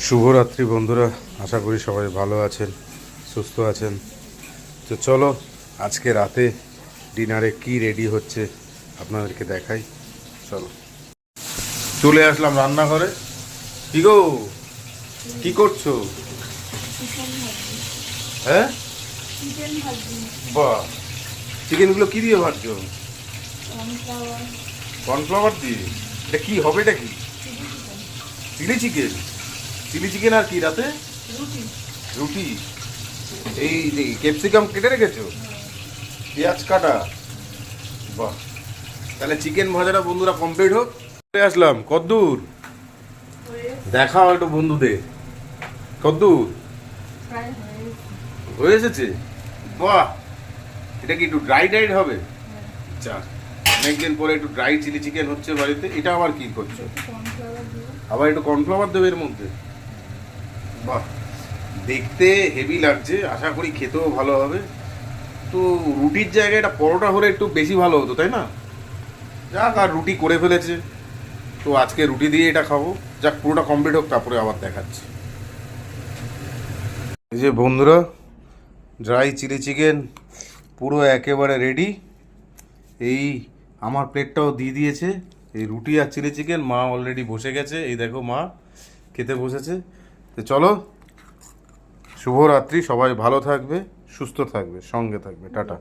শুভরাত্রি বন্ধুরা, আশা করি সবাই ভালো আছেন, সুস্থ আছেন। তো চলো আজকে রাতে ডিনারে কি রেডি হচ্ছে আপনাদেরকে দেখাই। চলো, চলে আসলাম রান্নাঘরে। কি গো, কি করছো? হ্যাঁ, বাহ, চিকেনগুলো কি দিয়ে ভাজছো? কর্নফ্লাওয়ার দিয়ে? এটা কি হবে? এটা কি চিলি চিকেন? চিলি চিকেন আর কি রাতে? রুটি। এই যে ক্যাপসিকাম কেটে রেখেছো, পেঁয়াজ কাটা, বাহ। তাহলে চিকেন ভাজাটা বন্ধুরা কমপ্লিট হোক। চলে আসলাম। কদ্দূর দেখাও একটু বন্ধুদের, কদ্দূর হয়ে এসেছে? বাহ, এটা কি একটু ড্রাই ড্রাইড হবে? আচ্ছা, অনেকদিন পরে একটু ড্রাই চিলি চিকেন হচ্ছে বাড়িতে। এটা আবার কি করছো? আবার একটু কর্নফ্লাওয়ার দেবে এর মধ্যে? বাহ, দেখতে হেভি লাগছে, আশা করি খেতেও ভালো হবে। তো রুটির জায়গায় এটা পরোটা হলে একটু বেশি ভালো হতো, তাই না? যাক, আর রুটি করে ফেলেছে, তো আজকে রুটি দিয়ে এটা খাবো। যাক, পুরোটা কমপ্লিট হোক, তারপরে আবার দেখাচ্ছি। এই যে বন্ধুরা, ড্রাই চিলি চিকেন পুরো একেবারে রেডি। এই আমার প্লেটটাও দিয়ে দিয়েছে। এই রুটি আর চিলি চিকেন মা অলরেডি বসে গেছে। এই দেখো, মা খেতে বসেছে। তো চলো, শুভরাত্রি, সবাই ভালো থাকবে, সুস্থ থাকবে, সঙ্গে থাকবে। টাটা।